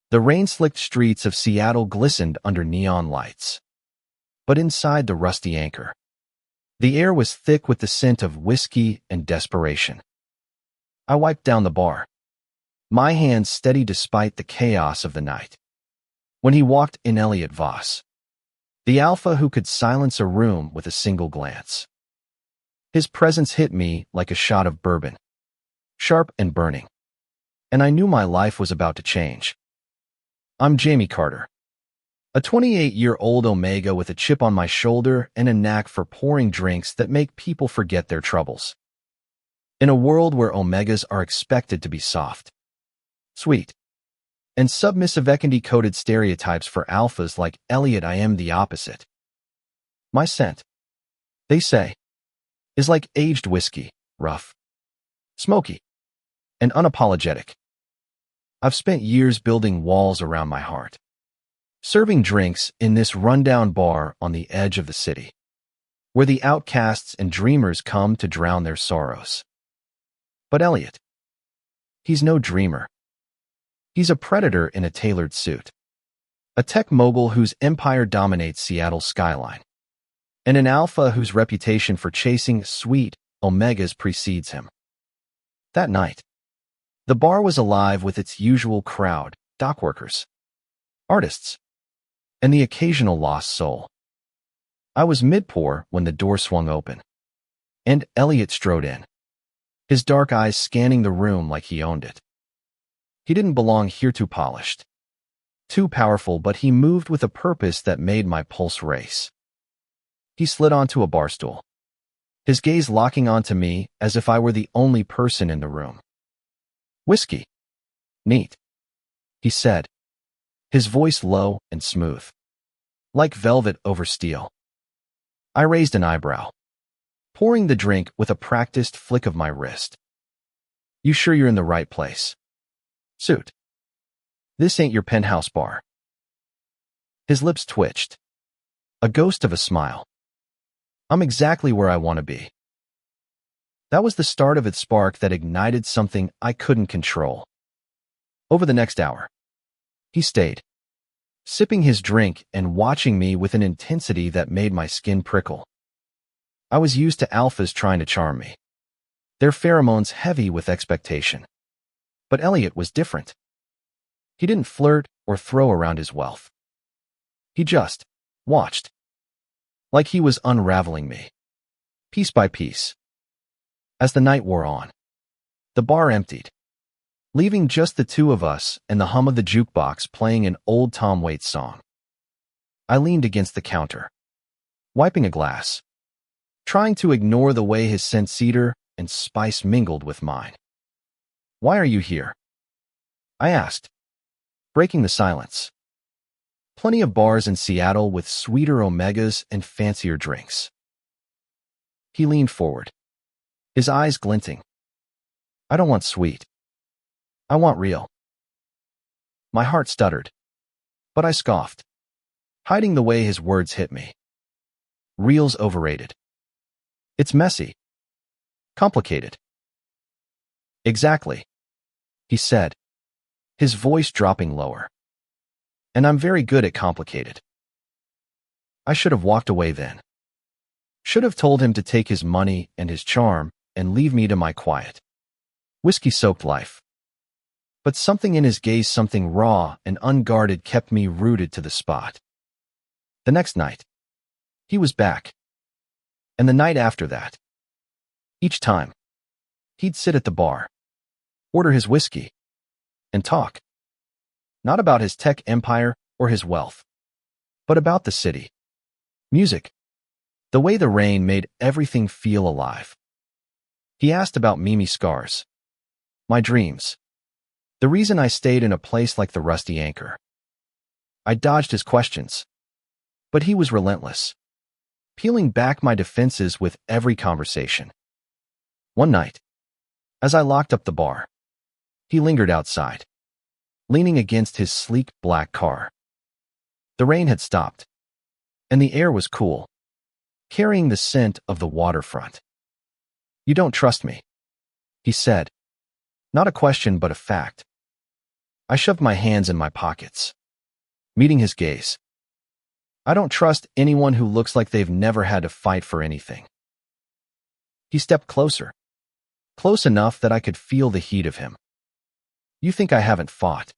The rain-slicked streets of Seattle glistened under neon lights. But inside the rusty anchor, the air was thick with the scent of whiskey and desperation. I wiped down the bar, my hands steady despite the chaos of the night. When he walked in, Elliot Voss, the alpha who could silence a room with a single glance. His presence hit me like a shot of bourbon, sharp and burning, and I knew my life was about to change. I'm Jamie Carter, a 28-year-old Omega with a chip on my shoulder and a knack for pouring drinks that make people forget their troubles. In a world where Omegas are expected to be soft, sweet, and submissive, and decoded stereotypes for alphas like Elliot, I am the opposite. My scent, they say, is like aged whiskey, rough, smoky, and unapologetic. I've spent years building walls around my heart, serving drinks in this rundown bar on the edge of the city, where the outcasts and dreamers come to drown their sorrows. But Elliot, he's no dreamer. He's a predator in a tailored suit, a tech mogul whose empire dominates Seattle's skyline, and an alpha whose reputation for chasing sweet Omegas precedes him. That night, the bar was alive with its usual crowd, dockworkers, artists, and the occasional lost soul. I was mid-pour when the door swung open, and Elliot strode in, his dark eyes scanning the room like he owned it. He didn't belong here, too polished, too powerful, but he moved with a purpose that made my pulse race. He slid onto a bar stool, his gaze locking onto me as if I were the only person in the room. Whiskey. Neat, he said, his voice low and smooth, like velvet over steel. I raised an eyebrow, pouring the drink with a practiced flick of my wrist. You sure you're in the right place? Suit. This ain't your penthouse bar. His lips twitched, a ghost of a smile. I'm exactly where I want to be. That was the start of its spark that ignited something I couldn't control. Over the next hour, he stayed, sipping his drink and watching me with an intensity that made my skin prickle. I was used to alphas trying to charm me, their pheromones heavy with expectation. But Elliot was different. He didn't flirt or throw around his wealth. He just watched, like he was unraveling me, piece by piece. As the night wore on, the bar emptied, leaving just the two of us and the hum of the jukebox playing an old Tom Waits song. I leaned against the counter, wiping a glass, trying to ignore the way his scent cedar and spice mingled with mine. Why are you here? I asked, breaking the silence. Plenty of bars in Seattle with sweeter Omegas and fancier drinks. He leaned forward, his eyes glinting. I don't want sweet. I want real. My heart stuttered, but I scoffed, hiding the way his words hit me. Real's overrated. It's messy. Complicated. Exactly, he said, his voice dropping lower. And I'm very good at complicated. I should have walked away then. Should have told him to take his money and his charm and leave me to my quiet, whiskey-soaked life. But something in his gaze, something raw and unguarded, kept me rooted to the spot. The next night, he was back. And the night after that. Each time, he'd sit at the bar, order his whiskey, and talk. Not about his tech empire or his wealth, but about the city, music, the way the rain made everything feel alive. He asked about Mimi scars, my dreams, the reason I stayed in a place like the Rusty Anchor. I dodged his questions, but he was relentless, peeling back my defenses with every conversation. One night, as I locked up the bar, he lingered outside, leaning against his sleek black car. The rain had stopped, and the air was cool, carrying the scent of the waterfront. You don't trust me, he said. Not a question, but a fact. I shoved my hands in my pockets, meeting his gaze. I don't trust anyone who looks like they've never had to fight for anything. He stepped closer, close enough that I could feel the heat of him. You think I haven't fought?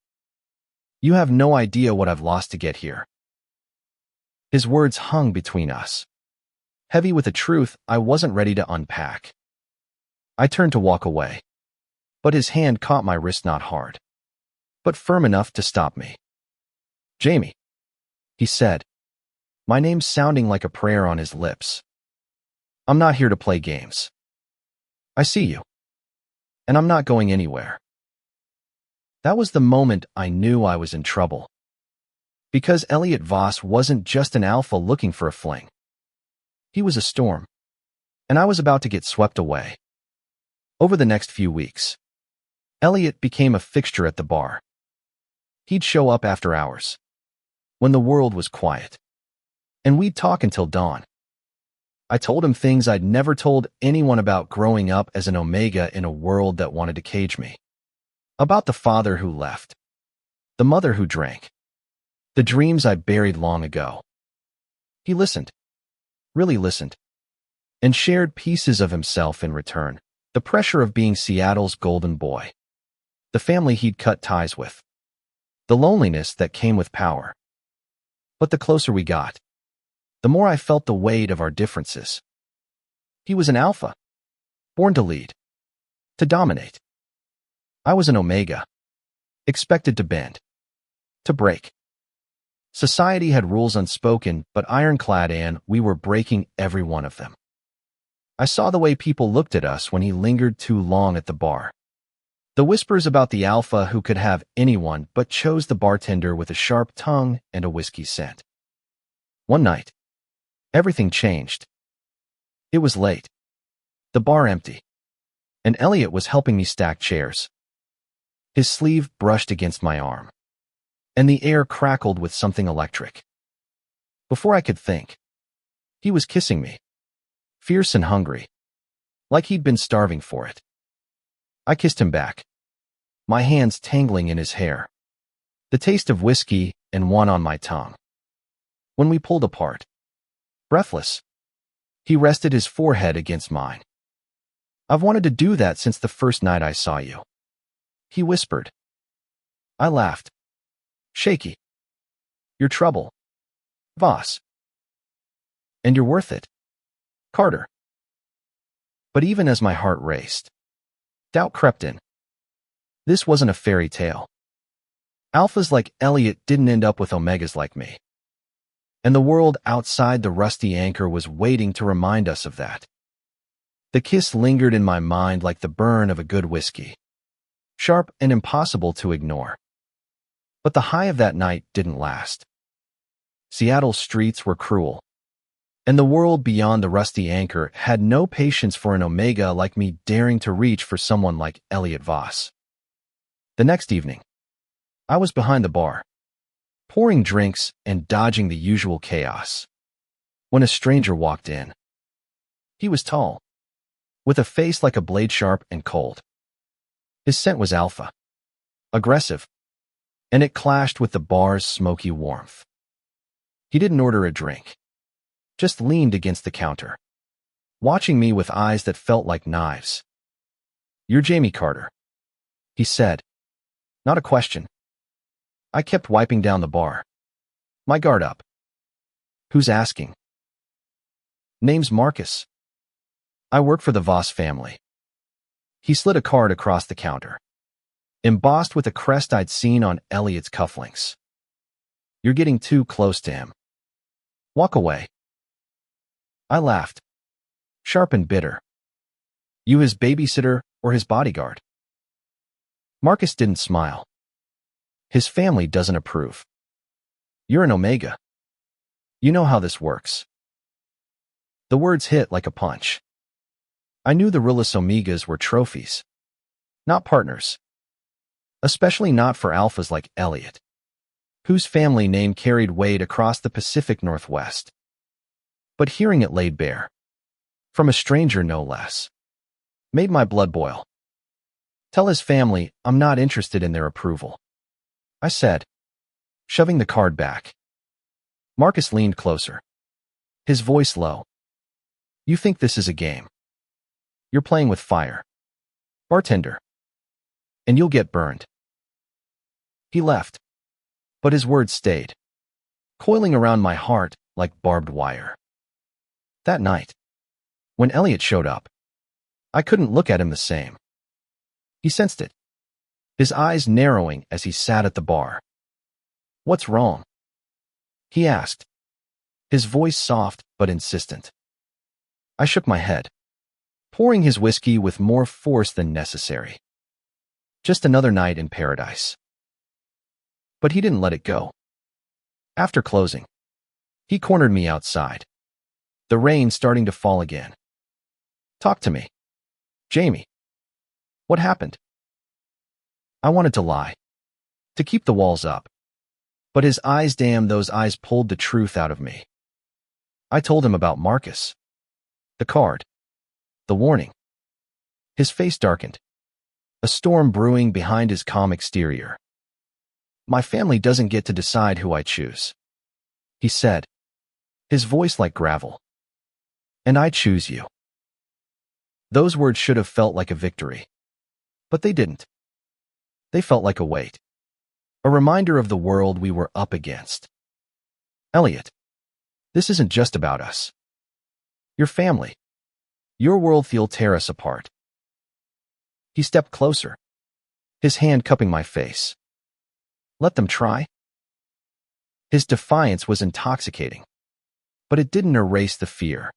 You have no idea what I've lost to get here. His words hung between us, heavy with a truth I wasn't ready to unpack. I turned to walk away, but his hand caught my wrist, not hard, but firm enough to stop me. Jamie, he said, my name sounding like a prayer on his lips. I'm not here to play games. I see you, and I'm not going anywhere. That was the moment I knew I was in trouble. Because Elliot Voss wasn't just an alpha looking for a fling. He was a storm, and I was about to get swept away. Over the next few weeks, Elliot became a fixture at the bar. He'd show up after hours, when the world was quiet, and we'd talk until dawn. I told him things I'd never told anyone about growing up as an Omega in a world that wanted to cage me. About the father who left, the mother who drank, the dreams I buried long ago. He listened, really listened, and shared pieces of himself in return. The pressure of being Seattle's golden boy, the family he'd cut ties with, the loneliness that came with power. But the closer we got, the more I felt the weight of our differences. He was an alpha, born to lead, to dominate. I was an Omega, expected to bend, to break. Society had rules unspoken, but ironclad, and we were breaking every one of them. I saw the way people looked at us when he lingered too long at the bar. The whispers about the alpha who could have anyone but chose the bartender with a sharp tongue and a whiskey scent. One night, everything changed. It was late, the bar empty, and Elliot was helping me stack chairs. His sleeve brushed against my arm, and the air crackled with something electric. Before I could think, he was kissing me, fierce and hungry, like he'd been starving for it. I kissed him back, my hands tangling in his hair, the taste of whiskey and wine on my tongue. When we pulled apart, breathless, he rested his forehead against mine. I've wanted to do that since the first night I saw you, he whispered. I laughed, shaky. You're trouble, Voss. And you're worth it, Carter. But even as my heart raced, doubt crept in. This wasn't a fairy tale. Alphas like Elliot didn't end up with Omegas like me. And the world outside the rusty anchor was waiting to remind us of that. The kiss lingered in my mind like the burn of a good whiskey, sharp and impossible to ignore. But the high of that night didn't last. Seattle's streets were cruel, and the world beyond the rusty anchor had no patience for an Omega like me daring to reach for someone like Elliot Voss. The next evening, I was behind the bar, pouring drinks and dodging the usual chaos, when a stranger walked in. He was tall, with a face like a blade, sharp and cold. His scent was alpha, aggressive, and it clashed with the bar's smoky warmth. He didn't order a drink, just leaned against the counter, watching me with eyes that felt like knives. You're Jamie Carter, he said. Not a question. I kept wiping down the bar, my guard up. Who's asking? Name's Marcus. I work for the Voss family. He slid a card across the counter, embossed with a crest I'd seen on Elliot's cufflinks. You're getting too close to him. Walk away. I laughed, sharp and bitter. You his babysitter or his bodyguard? Marcus didn't smile. His family doesn't approve. You're an Omega. You know how this works. The words hit like a punch. I knew the realest Omegas were trophies, not partners. Especially not for alphas like Elliot, whose family name carried weight across the Pacific Northwest. But hearing it laid bare, from a stranger no less, made my blood boil. Tell his family I'm not interested in their approval. I said, shoving the card back. Marcus leaned closer, his voice low. You think this is a game? You're playing with fire. Bartender. And you'll get burned. He left, but his words stayed, coiling around my heart like barbed wire. That night, when Elliot showed up, I couldn't look at him the same. He sensed it, his eyes narrowing as he sat at the bar. What's wrong? He asked, his voice soft but insistent. I shook my head, pouring his whiskey with more force than necessary. Just another night in paradise. But he didn't let it go. After closing, he cornered me outside, the rain starting to fall again. Talk to me. Jamie. What happened? I wanted to lie, to keep the walls up. But his eyes, damn, those eyes pulled the truth out of me. I told him about Marcus. The card. The warning. His face darkened, a storm brewing behind his calm exterior. My family doesn't get to decide who I choose, he said, his voice like gravel. And I choose you. Those words should have felt like a victory, but they didn't. They felt like a weight, a reminder of the world we were up against. Elliot, this isn't just about us. Your family, your world will tear us apart. He stepped closer, his hand cupping my face. Let them try. His defiance was intoxicating, but it didn't erase the fear.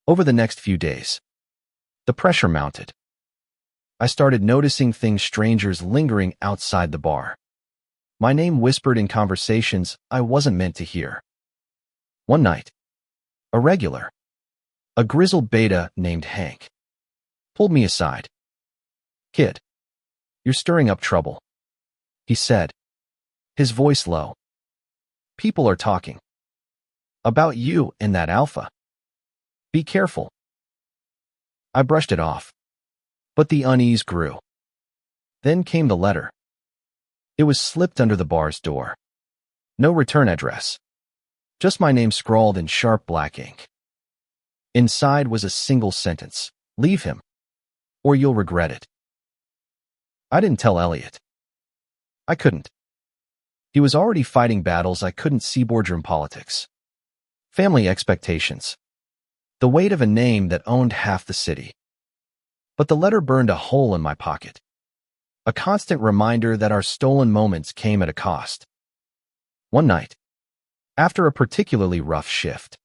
Over the next few days, the pressure mounted. I started noticing things, strangers lingering outside the bar. My name whispered in conversations I wasn't meant to hear. One night, a regular, a grizzled beta named Hank, pulled me aside. Kid, you're stirring up trouble, he said, his voice low. People are talking about you and that alpha. Be careful. I brushed it off, but the unease grew. Then came the letter. It was slipped under the bar's door. No return address. Just my name scrawled in sharp black ink. Inside was a single sentence. Leave him, or you'll regret it. I didn't tell Elliot. I couldn't. He was already fighting battles I couldn't see: boardroom politics, family expectations, the weight of a name that owned half the city. But the letter burned a hole in my pocket, a constant reminder that our stolen moments came at a cost. One night, after a particularly rough shift,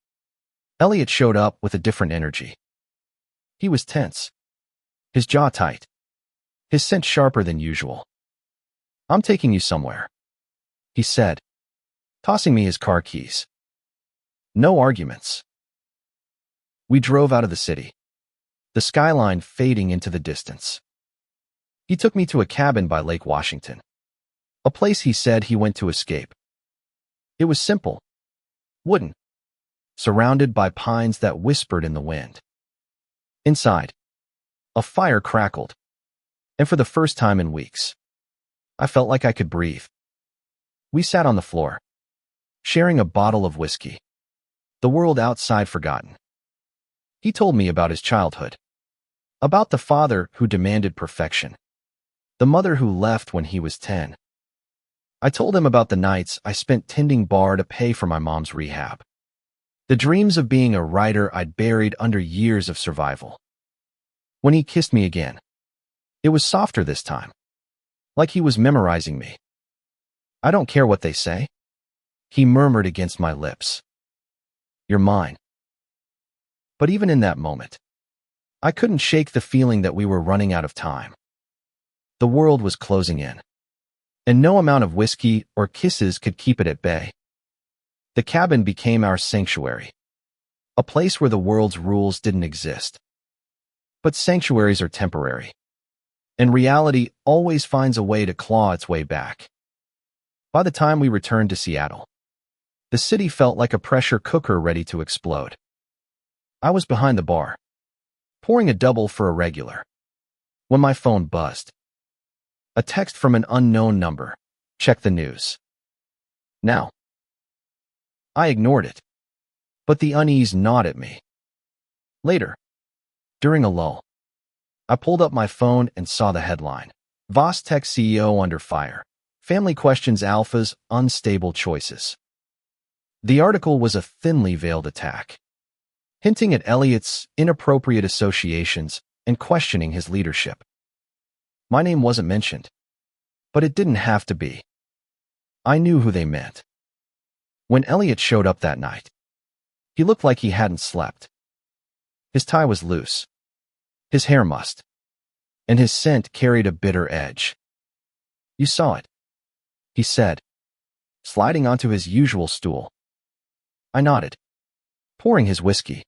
Elliot showed up with a different energy. He was tense, his jaw tight, his scent sharper than usual. I'm taking you somewhere, he said, tossing me his car keys. No arguments. We drove out of the city, the skyline fading into the distance. He took me to a cabin by Lake Washington, a place he said he went to escape. It was simple, wooden, surrounded by pines that whispered in the wind. Inside, a fire crackled, and for the first time in weeks, I felt like I could breathe. We sat on the floor, sharing a bottle of whiskey, the world outside forgotten. He told me about his childhood, about the father who demanded perfection, the mother who left when he was 10. I told him about the nights I spent tending bar to pay for my mom's rehab, the dreams of being a writer I'd buried under years of survival. When he kissed me again, it was softer this time, like he was memorizing me. I don't care what they say, he murmured against my lips. You're mine. But even in that moment, I couldn't shake the feeling that we were running out of time. The world was closing in, and no amount of whiskey or kisses could keep it at bay. The cabin became our sanctuary, a place where the world's rules didn't exist. But sanctuaries are temporary, and reality always finds a way to claw its way back. By the time we returned to Seattle, the city felt like a pressure cooker ready to explode. I was behind the bar, pouring a double for a regular, when my phone buzzed. A text from an unknown number, Check the news. Now. I ignored it, but the unease gnawed at me. Later, during a lull, I pulled up my phone and saw the headline. Voss Tech CEO under fire. Family questions Alpha's unstable choices. The article was a thinly veiled attack, hinting at Elliot's inappropriate associations and questioning his leadership. My name wasn't mentioned, but it didn't have to be. I knew who they meant. When Elliot showed up that night, he looked like he hadn't slept. His tie was loose, his hair mussed, and his scent carried a bitter edge. "You saw it," he said, sliding onto his usual stool. I nodded, pouring his whiskey.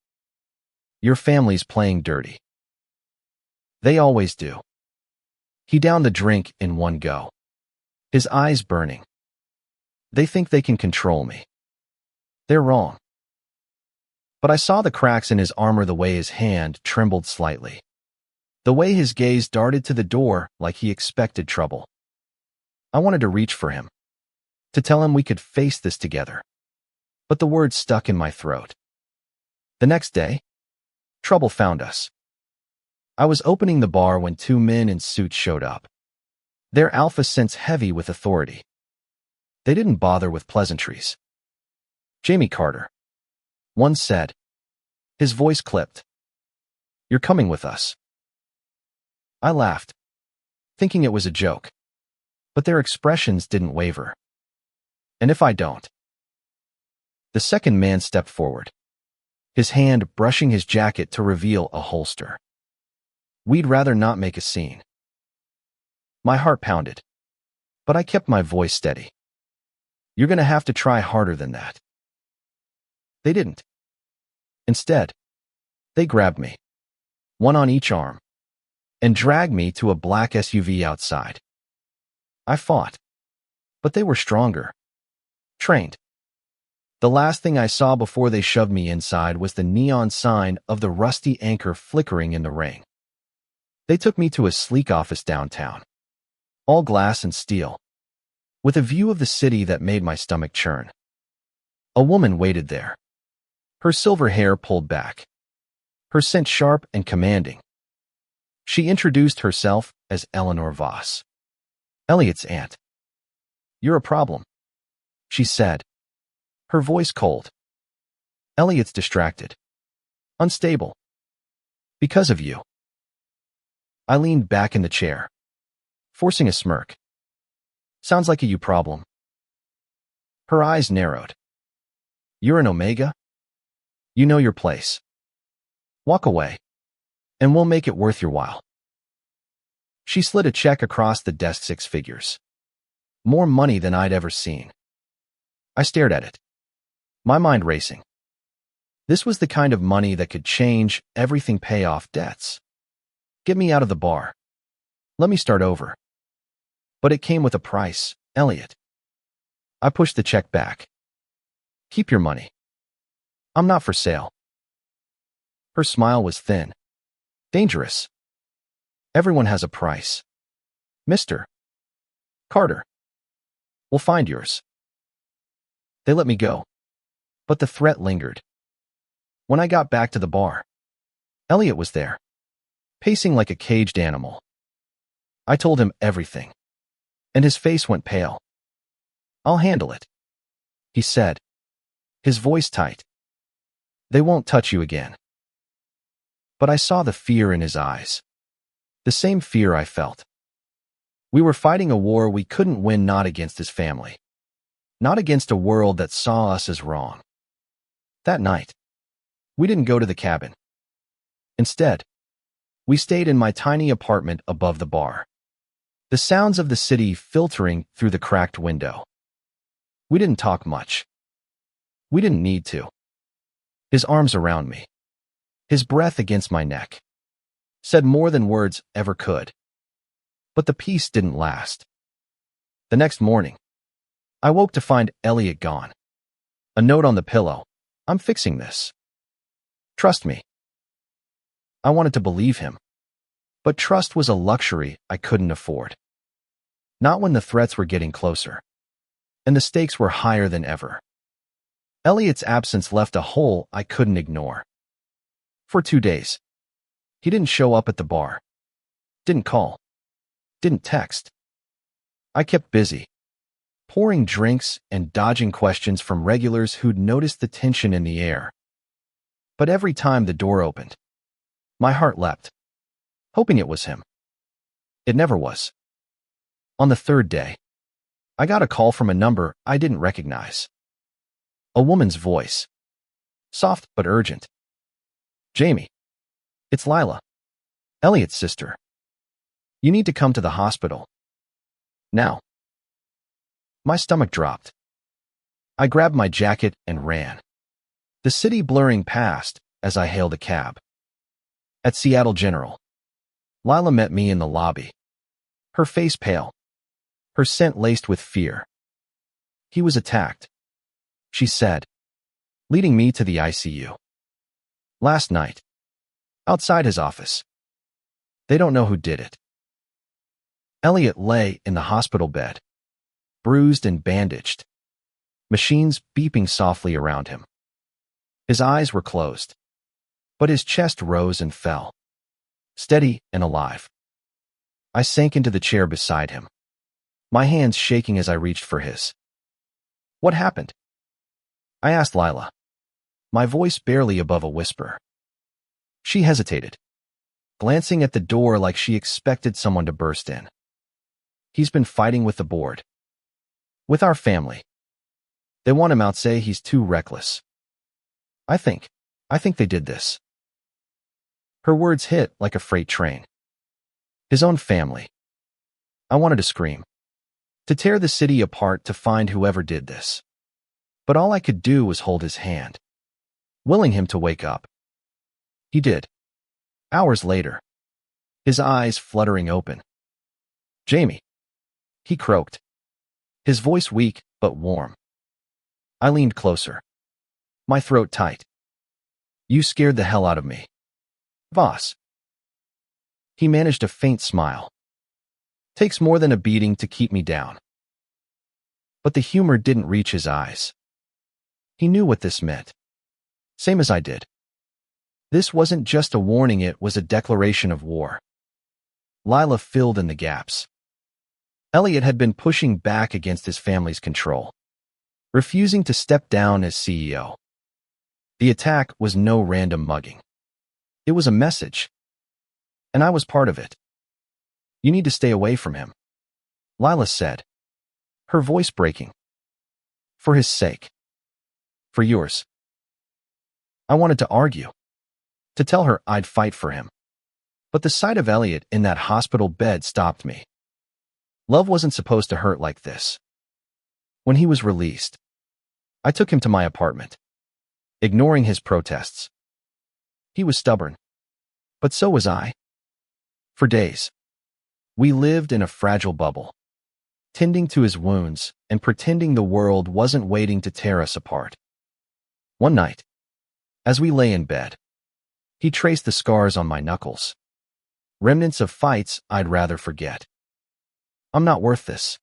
"Your family's playing dirty." "They always do." He downed the drink in one go, his eyes burning. "They think they can control me. They're wrong." But I saw the cracks in his armor, the way his hand trembled slightly, the way his gaze darted to the door like he expected trouble. I wanted to reach for him, to tell him we could face this together, but the words stuck in my throat. The next day, trouble found us. I was opening the bar when two men in suits showed up, their alpha sense heavy with authority. They didn't bother with pleasantries. "Jamie Carter," one said, his voice clipped. "You're coming with us." I laughed, thinking it was a joke, but their expressions didn't waver. "And if I don't?" The second man stepped forward, his hand brushing his jacket to reveal a holster. "We'd rather not make a scene." My heart pounded, but I kept my voice steady. "You're going to have to try harder than that." They didn't. Instead, they grabbed me, one on each arm, and dragged me to a black SUV outside. I fought, but they were stronger, trained. The last thing I saw before they shoved me inside was the neon sign of the Rusty Anchor flickering in the rain. They took me to a sleek office downtown, all glass and steel, with a view of the city that made my stomach churn. A woman waited there, her silver hair pulled back, her scent sharp and commanding. She introduced herself as Eleanor Voss, Elliot's aunt. "You're a problem," she said, her voice cold. "Elliot's distracted, unstable. Because of you." I leaned back in the chair, forcing a smirk. "Sounds like a you problem." Her eyes narrowed. "You're an Omega? You know your place. Walk away, and we'll make it worth your while." She slid a check across the desk, 6 figures. More money than I'd ever seen. I stared at it, my mind racing. This was the kind of money that could change everything, pay off debts, get me out of the bar, let me start over. But it came with a price, Elliot. I pushed the check back. "Keep your money. I'm not for sale." Her smile was thin, dangerous. "Everyone has a price. Mr. Carter. We'll find yours." They let me go, but the threat lingered. When I got back to the bar, Elliot was there, pacing like a caged animal. I told him everything, and his face went pale. "I'll handle it," he said, his voice tight. "They won't touch you again." But I saw the fear in his eyes, the same fear I felt. We were fighting a war we couldn't win, not against his family, not against a world that saw us as wrong. That night, we didn't go to the cabin. Instead, we stayed in my tiny apartment above the bar, the sounds of the city filtering through the cracked window. We didn't talk much. We didn't need to. His arms around me, his breath against my neck, said more than words ever could. But the peace didn't last. The next morning, I woke to find Elliot gone. A note on the pillow. "I'm fixing this. Trust me." I wanted to believe him, but trust was a luxury I couldn't afford. Not when the threats were getting closer, and the stakes were higher than ever. Elliot's absence left a hole I couldn't ignore. For 2 days, he didn't show up at the bar, didn't call, didn't text. I kept busy, pouring drinks and dodging questions from regulars who'd noticed the tension in the air. But every time the door opened, my heart leapt, hoping it was him. It never was. On the 3rd day, I got a call from a number I didn't recognize. A woman's voice, soft but urgent. "Jamie, it's Lila, Elliot's sister. You need to come to the hospital. Now." My stomach dropped. I grabbed my jacket and ran, the city blurring past as I hailed a cab. At Seattle General, Lila met me in the lobby, her face pale, her scent laced with fear. "He was attacked," she said, leading me to the ICU. "Last night, outside his office. They don't know who did it." Elliot lay in the hospital bed, bruised and bandaged, machines beeping softly around him. His eyes were closed, but his chest rose and fell, steady and alive. I sank into the chair beside him, my hands shaking as I reached for his. "What happened?" I asked Lila, my voice barely above a whisper. She hesitated, glancing at the door like she expected someone to burst in. "He's been fighting with the board. With our family. They want him out, say he's too reckless. I think they did this." Her words hit like a freight train. His own family. I wanted to scream, to tear the city apart to find whoever did this. But all I could do was hold his hand, willing him to wake up. He did. Hours later, his eyes fluttering open. "Jamie," he croaked, his voice weak but warm. I leaned closer, my throat tight. "You scared the hell out of me, boss." He managed a faint smile. "Takes more than a beating to keep me down." But the humor didn't reach his eyes. He knew what this meant, same as I did. This wasn't just a warning, it was a declaration of war. Lila filled in the gaps. Elliot had been pushing back against his family's control, refusing to step down as CEO. The attack was no random mugging. It was a message, and I was part of it. "You need to stay away from him," Lila said, her voice breaking. "For his sake. For yours." I wanted to argue, to tell her I'd fight for him. But the sight of Elliot in that hospital bed stopped me. Love wasn't supposed to hurt like this. When he was released, I took him to my apartment, ignoring his protests. He was stubborn, but so was I. For days, we lived in a fragile bubble, tending to his wounds and pretending the world wasn't waiting to tear us apart. One night, as we lay in bed, he traced the scars on my knuckles, remnants of fights I'd rather forget. "I'm not worth this,"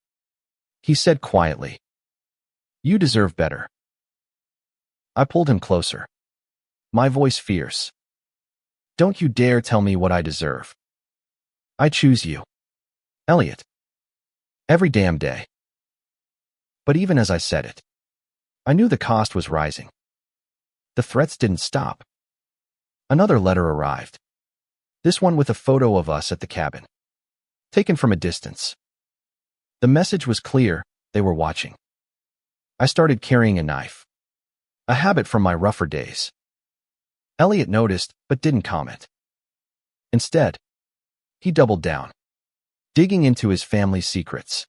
he said quietly. "You deserve better." I pulled him closer, my voice fierce. "Don't you dare tell me what I deserve. I choose you, Elliot. Every damn day." But even as I said it, I knew the cost was rising. The threats didn't stop. Another letter arrived, this one with a photo of us at the cabin, taken from a distance. The message was clear, they were watching. I started carrying a knife, a habit from my rougher days. Elliot noticed, but didn't comment. Instead, he doubled down, digging into his family's secrets,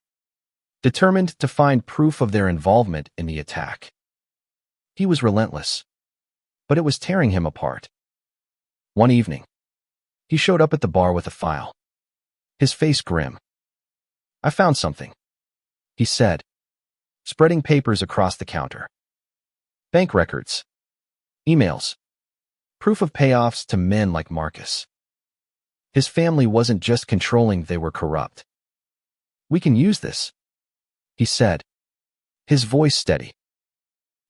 determined to find proof of their involvement in the attack. He was relentless, but it was tearing him apart. One evening, he showed up at the bar with a file, his face grim. "I found something," he said, spreading papers across the counter. Bank records, emails, proof of payoffs to men like Marcus. His family wasn't just controlling, they were corrupt. We can use this, he said, his voice steady.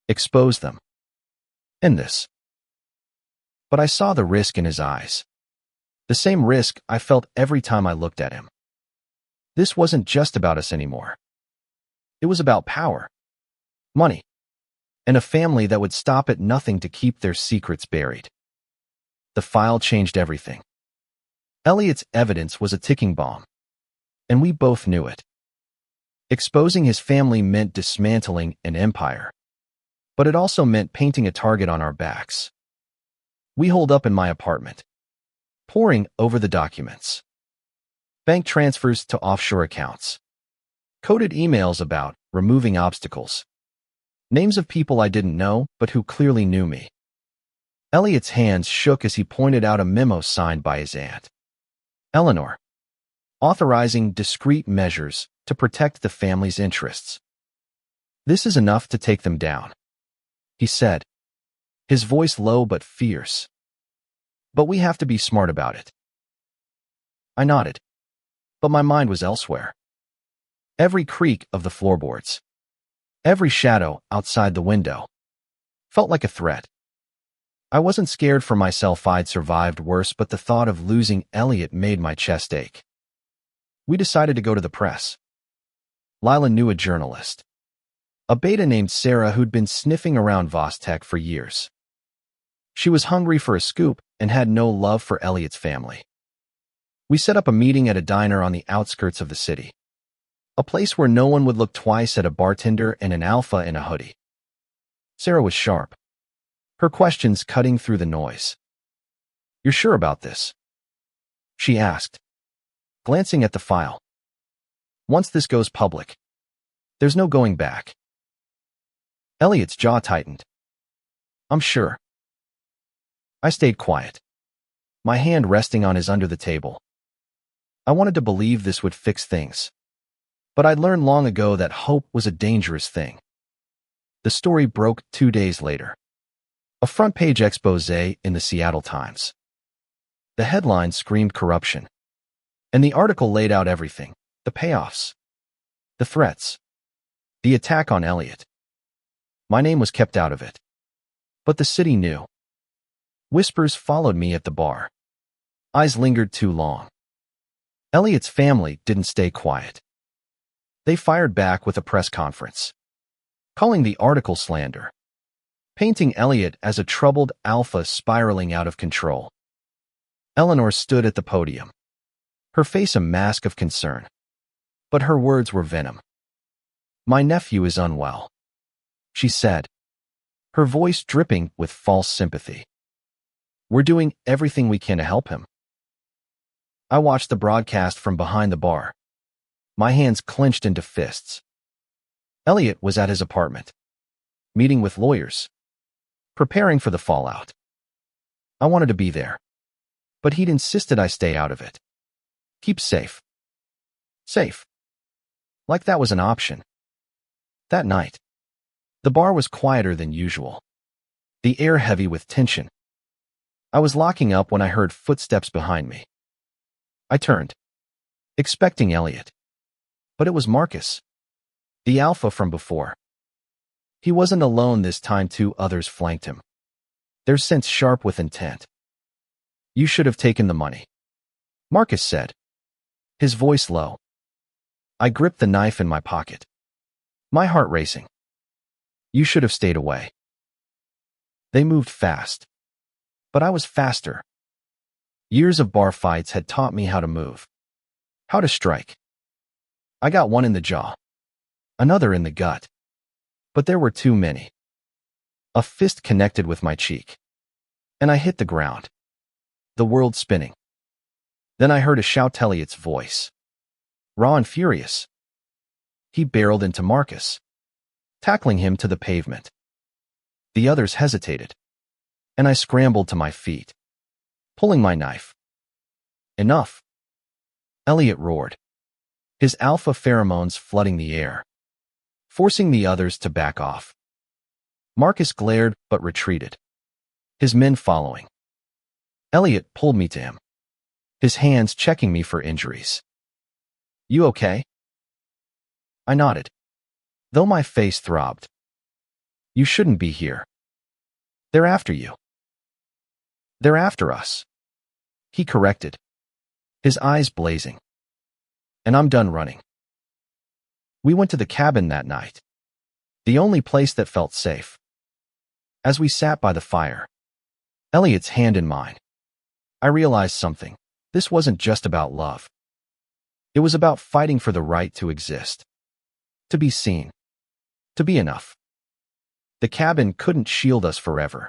Expose them. End this. But I saw the risk in his eyes. The same risk I felt every time I looked at him. This wasn't just about us anymore. It was about power, money, and a family that would stop at nothing to keep their secrets buried. The file changed everything. Elliot's evidence was a ticking bomb, and we both knew it. Exposing his family meant dismantling an empire, but it also meant painting a target on our backs. We holed up in my apartment, poring over the documents. Bank transfers to offshore accounts. Coded emails about removing obstacles. Names of people I didn't know, but who clearly knew me. Elliot's hands shook as he pointed out a memo signed by his aunt, Eleanor, authorizing discreet measures to protect the family's interests. This is enough to take them down, he said, his voice low but fierce. But we have to be smart about it. I nodded, but my mind was elsewhere. Every creak of the floorboards, every shadow outside the window, felt like a threat. I wasn't scared for myself. I'd survived worse, but the thought of losing Elliot made my chest ache. We decided to go to the press. Lila knew a journalist, a beta named Sarah who'd been sniffing around Vostek for years. She was hungry for a scoop and had no love for Elliot's family. We set up a meeting at a diner on the outskirts of the city, a place where no one would look twice at a bartender and an alpha in a hoodie. Sarah was sharp, her questions cutting through the noise. "You're sure about this?" she asked, glancing at the file. "Once this goes public, there's no going back." Elliot's jaw tightened. "I'm sure." I stayed quiet, my hand resting on his under the table. I wanted to believe this would fix things, but I'd learned long ago that hope was a dangerous thing. The story broke 2 days later. A front-page expose in the Seattle Times. The headline screamed corruption, and the article laid out everything: the payoffs, the threats, the attack on Elliot. My name was kept out of it, but the city knew. Whispers followed me at the bar. Eyes lingered too long. Elliot's family didn't stay quiet. They fired back with a press conference, calling the article slander, painting Elliot as a troubled alpha spiraling out of control. Eleanor stood at the podium, her face a mask of concern, but her words were venom. "My nephew is unwell," she said, her voice dripping with false sympathy. "We're doing everything we can to help him." I watched the broadcast from behind the bar, my hands clenched into fists. Elliot was at his apartment, meeting with lawyers, preparing for the fallout. I wanted to be there, but he'd insisted I stay out of it. Keep safe. Safe. Like that was an option. That night, the bar was quieter than usual, the air heavy with tension. I was locking up when I heard footsteps behind me. I turned, expecting Elliot, but it was Marcus, the alpha from before. He wasn't alone this time. 2 others flanked him, their scents sharp with intent. "You should have taken the money," Marcus said, his voice low. I gripped the knife in my pocket, my heart racing. "You should have stayed away." They moved fast, but I was faster. Years of bar fights had taught me how to move, how to strike. I got one in the jaw, another in the gut, but there were too many. A fist connected with my cheek, and I hit the ground, the world spinning. Then I heard a shout, Elliot's voice, raw and furious. He barreled into Marcus, tackling him to the pavement. The others hesitated, and I scrambled to my feet, pulling my knife. "Enough!" Elliot roared, his alpha pheromones flooding the air, forcing the others to back off. Marcus glared but retreated, his men following. Elliot pulled me to him, his hands checking me for injuries. "You okay?" I nodded, though my face throbbed. You shouldn't be here. They're after you. They're after us, he corrected, his eyes blazing. And I'm done running. We went to the cabin that night, the only place that felt safe. As we sat by the fire, Elliot's hand in mine, I realized something. This wasn't just about love. It was about fighting for the right to exist, to be seen, to be enough. The cabin couldn't shield us forever.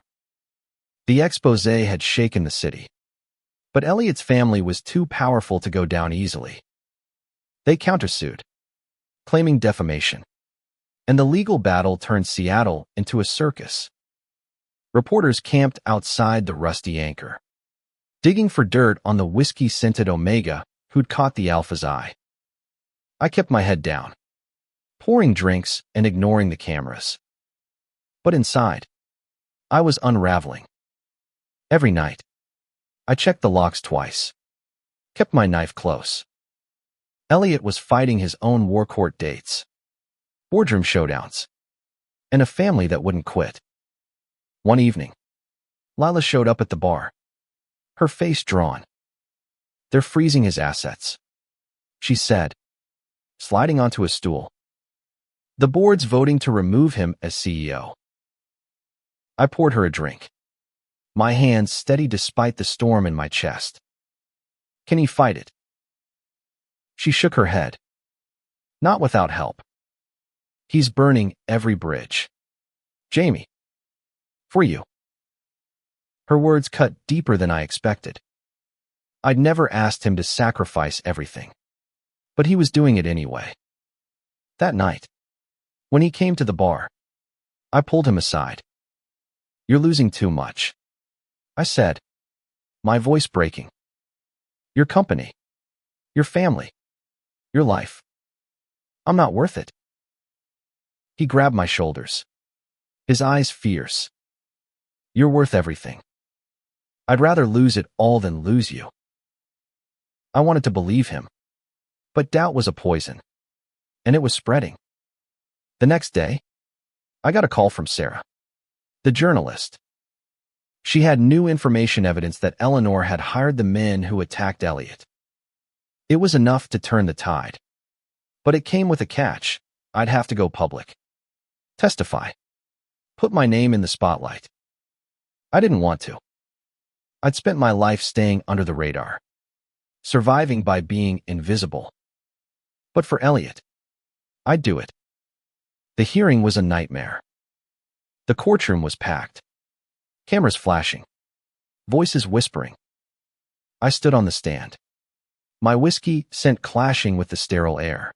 The expose had shaken the city, but Elliot's family was too powerful to go down easily. They countersued, claiming defamation, and the legal battle turned Seattle into a circus. Reporters camped outside the Rusty Anchor, digging for dirt on the whiskey-scented Omega who'd caught the Alpha's eye. I kept my head down, pouring drinks and ignoring the cameras. But inside, I was unraveling. Every night, I checked the locks twice, kept my knife close. Elliot was fighting his own war court dates, boardroom showdowns, and a family that wouldn't quit. One evening, Lila showed up at the bar, her face drawn. They're freezing his assets, she said, sliding onto a stool. The board's voting to remove him as CEO. I poured her a drink, my hands steady despite the storm in my chest. Can he fight it? She shook her head. Not without help. He's burning every bridge. Jamie. For you. Her words cut deeper than I expected. I'd never asked him to sacrifice everything, but he was doing it anyway. That night, when he came to the bar, I pulled him aside. You're losing too much, I said, my voice breaking. Your company, your family, your life. I'm not worth it. He grabbed my shoulders, his eyes fierce. You're worth everything. I'd rather lose it all than lose you. I wanted to believe him, but doubt was a poison, and it was spreading. The next day, I got a call from Sarah, the journalist. She had new information evidence that Eleanor had hired the men who attacked Elliot. It was enough to turn the tide, but it came with a catch. I'd have to go public, testify, put my name in the spotlight. I didn't want to. I'd spent my life staying under the radar, surviving by being invisible. But for Elliot, I'd do it. The hearing was a nightmare. The courtroom was packed, cameras flashing, voices whispering. I stood on the stand, my whiskey scent clashing with the sterile air,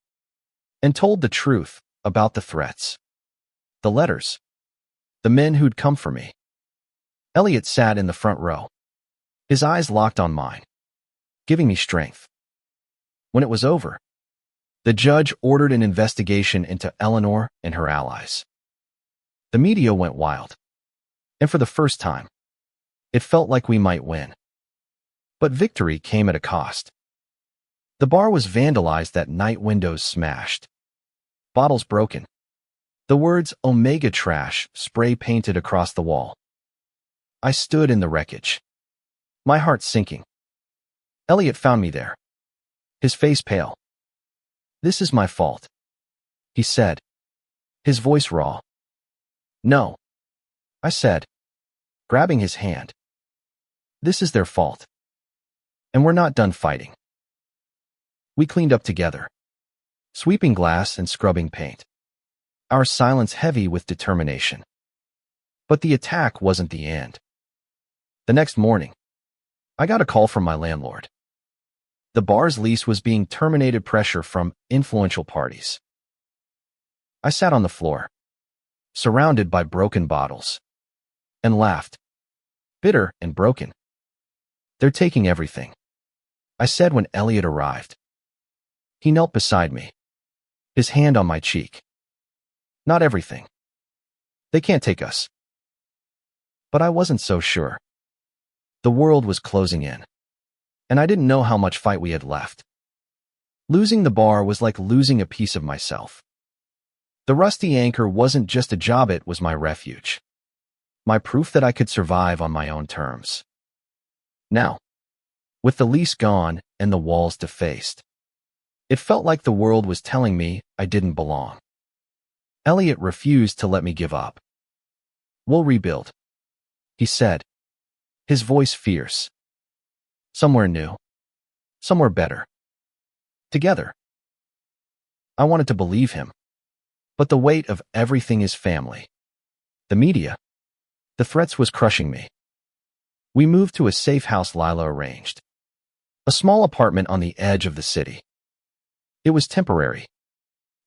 and told the truth about the threats, the letters, the men who'd come for me. Elliot sat in the front row, his eyes locked on mine, giving me strength. When it was over, the judge ordered an investigation into Eleanor and her allies. The media went wild, and for the first time, it felt like we might win. But victory came at a cost. The bar was vandalized that night, windows smashed, bottles broken, the words Omega Trash spray painted across the wall. I stood in the wreckage, my heart sinking. Elliot found me there, his face pale. This is my fault, he said, his voice raw. No, I said, grabbing his hand. This is their fault. And we're not done fighting. We cleaned up together, sweeping glass and scrubbing paint, our silence heavy with determination. But the attack wasn't the end. The next morning, I got a call from my landlord. The bar's lease was being terminated, pressure from influential parties. I sat on the floor, surrounded by broken bottles, and laughed, bitter and broken. They're taking everything, I said when Elliot arrived. He knelt beside me, his hand on my cheek. Not everything. They can't take us. But I wasn't so sure. The world was closing in, and I didn't know how much fight we had left. Losing the bar was like losing a piece of myself. The rusty anchor wasn't just a job, it was my refuge. My proof that I could survive on my own terms. Now, with the lease gone and the walls defaced, it felt like the world was telling me I didn't belong. Elliot refused to let me give up. "We'll rebuild," he said, his voice fierce. "Somewhere new. Somewhere better. Together." I wanted to believe him. But the weight of everything is family. The media. The threats was crushing me. We moved to a safe house Lila arranged. A small apartment on the edge of the city. It was temporary,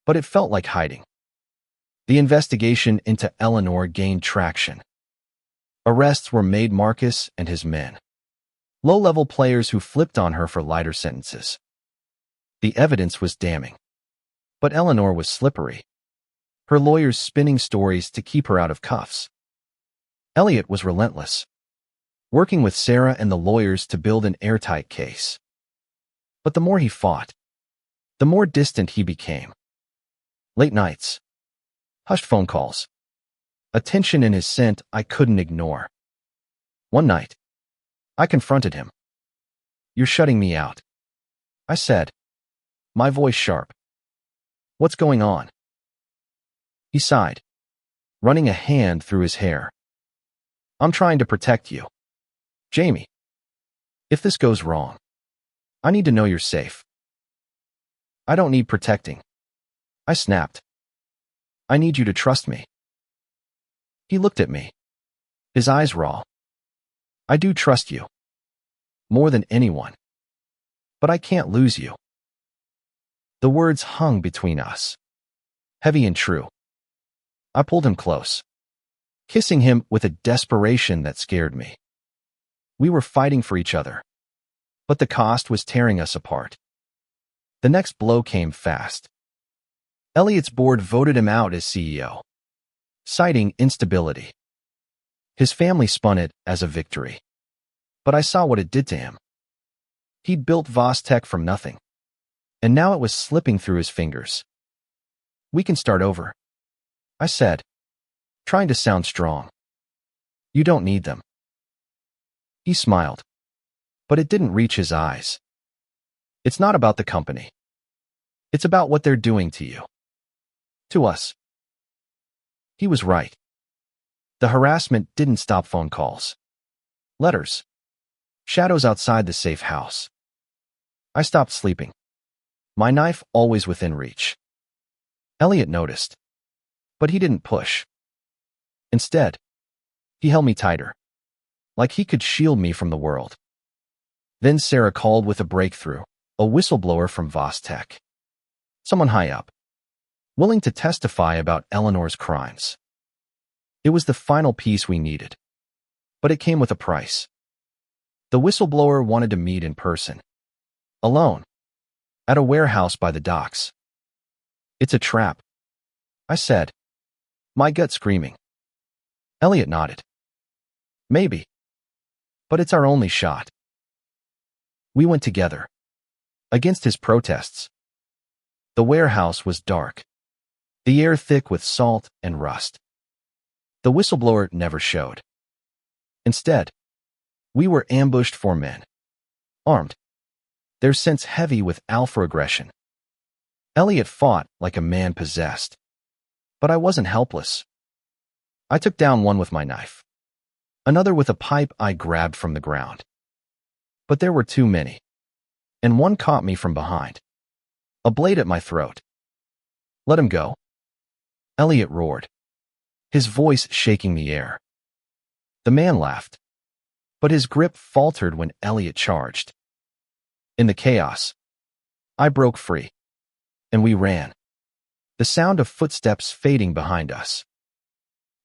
but it felt like hiding. The investigation into Eleanor gained traction. Arrests were made Marcus and his men. Low-level players who flipped on her for lighter sentences. The evidence was damning. But Eleanor was slippery. Her lawyers spinning stories to keep her out of cuffs. Elliot was relentless, working with Sarah and the lawyers to build an airtight case. But the more he fought, the more distant he became. Late nights. Hushed phone calls. A tension in his scent I couldn't ignore. One night, I confronted him. "You're shutting me out," I said, my voice sharp. "What's going on?" He sighed, running a hand through his hair. "I'm trying to protect you, Jamie. If this goes wrong, I need to know you're safe." "I don't need protecting," I snapped. "I need you to trust me." He looked at me, his eyes raw. "I do trust you. More than anyone. But I can't lose you." The words hung between us, heavy and true. I pulled him close, kissing him with a desperation that scared me. We were fighting for each other, but the cost was tearing us apart. The next blow came fast. Elliot's board voted him out as CEO, citing instability. His family spun it as a victory. But I saw what it did to him. He'd built Vostech from nothing, and now it was slipping through his fingers. "We can start over," I said, trying to sound strong. "You don't need them." He smiled, but it didn't reach his eyes. "It's not about the company. It's about what they're doing to you. To us." He was right. The harassment didn't stop phone calls. Letters. Shadows outside the safe house. I stopped sleeping, my knife always within reach. Elliot noticed, but he didn't push. Instead, he held me tighter, like he could shield me from the world. Then Sarah called with a breakthrough, a whistleblower from Vostech. Someone high up, willing to testify about Eleanor's crimes. It was the final piece we needed, but it came with a price. The whistleblower wanted to meet in person, alone, at a warehouse by the docks. "It's a trap," I said, my gut screaming. Elliot nodded. "Maybe. But it's our only shot." We went together, against his protests. The warehouse was dark, the air thick with salt and rust. The whistleblower never showed. Instead, we were ambushed 4 men, armed, their scents heavy with alpha aggression. Elliot fought like a man possessed, but I wasn't helpless. I took down one with my knife, another with a pipe I grabbed from the ground. But there were too many, and one caught me from behind, a blade at my throat. "Let him go," Elliot roared, his voice shaking the air. The man laughed, but his grip faltered when Elliot charged. In the chaos, I broke free, and we ran, the sound of footsteps fading behind us.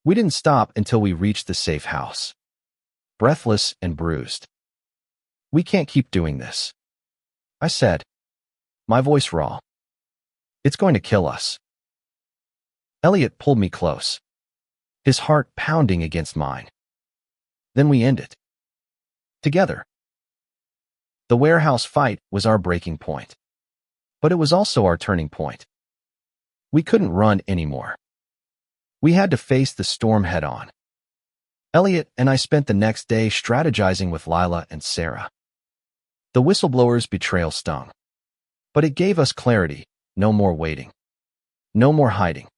We didn't stop until we reached the safe house, breathless and bruised. "We can't keep doing this," I said, my voice raw. "It's going to kill us." Elliot pulled me close, his heart pounding against mine. Then we end it. Together. The warehouse fight was our breaking point, but it was also our turning point. We couldn't run anymore. We had to face the storm head-on. Elliot and I spent the next day strategizing with Lila and Sarah. The whistleblower's betrayal stung. But it gave us clarity. No more waiting. No more hiding.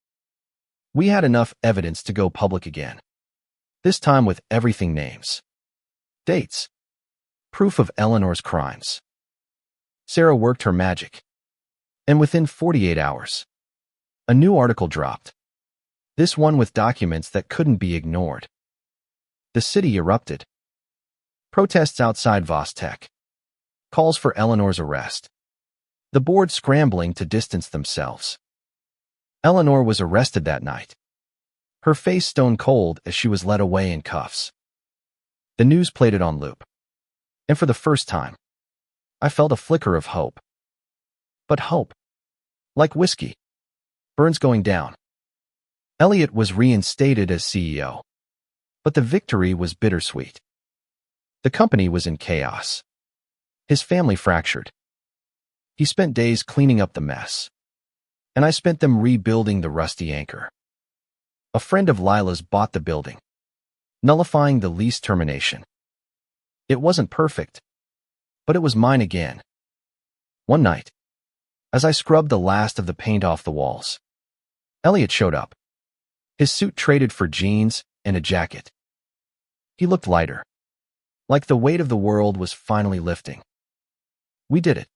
We had enough evidence to go public again. This time with everything: names, dates, proof of Eleanor's crimes. Sarah worked her magic. And within 48 hours, a new article dropped. This one with documents that couldn't be ignored. The city erupted. Protests outside Vostek. Calls for Eleanor's arrest. The board scrambling to distance themselves. Eleanor was arrested that night. Her face stone cold as she was led away in cuffs. The news played it on loop. And for the first time, I felt a flicker of hope. But hope, like whiskey, burns going down. Elliot was reinstated as CEO. But the victory was bittersweet. The company was in chaos. His family fractured. He spent days cleaning up the mess. And I spent them rebuilding the rusty anchor. A friend of Lila's bought the building, nullifying the lease termination. It wasn't perfect, but it was mine again. One night, as I scrubbed the last of the paint off the walls, Elliot showed up. His suit traded for jeans and a jacket. He looked lighter, like the weight of the world was finally lifting. "We did it,"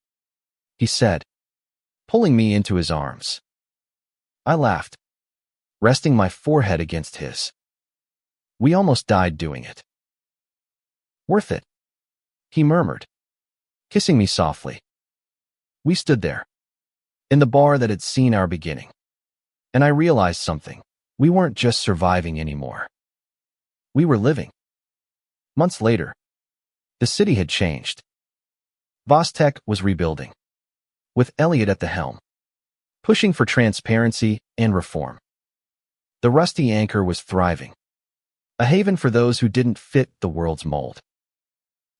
he said, pulling me into his arms. I laughed, resting my forehead against his. "We almost died doing it." "Worth it," he murmured, kissing me softly. We stood there, in the bar that had seen our beginning. And I realized something. We weren't just surviving anymore. We were living. Months later, the city had changed. Vostek was rebuilding, with Elliot at the helm, pushing for transparency and reform. The rusty anchor was thriving, a haven for those who didn't fit the world's mold.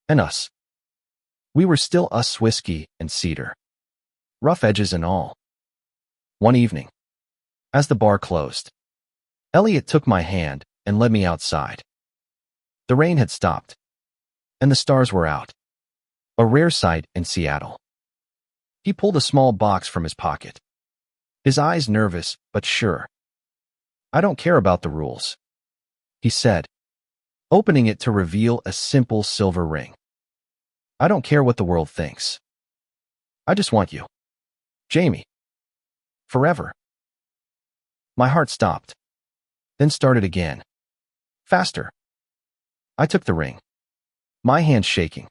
And us. We were still us, whiskey and cedar, rough edges and all. One evening, as the bar closed, Elliot took my hand and led me outside. The rain had stopped, and the stars were out, a rare sight in Seattle. He pulled a small box from his pocket, his eyes nervous but sure. "I don't care about the rules," he said, opening it to reveal a simple silver ring. "I don't care what the world thinks. I just want you, Jamie. Forever." My heart stopped, then started again. Faster. I took the ring, my hand shaking.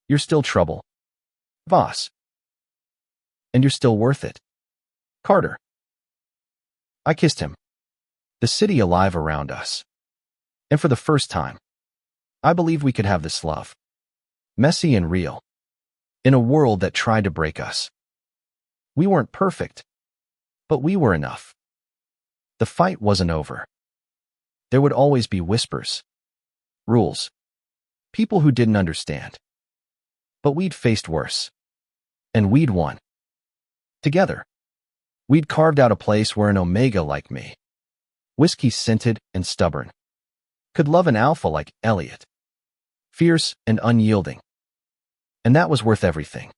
"You're still trouble, Voss. And you're still worth it, Carter." I kissed him, the city alive around us. And for the first time, I believed we could have this love, messy and real, in a world that tried to break us. We weren't perfect, but we were enough. The fight wasn't over. There would always be whispers, rules, people who didn't understand. But we'd faced worse. And we'd won. Together, we'd carved out a place where an omega like me, whiskey-scented and stubborn, could love an alpha like Elliot, fierce and unyielding. And that was worth everything.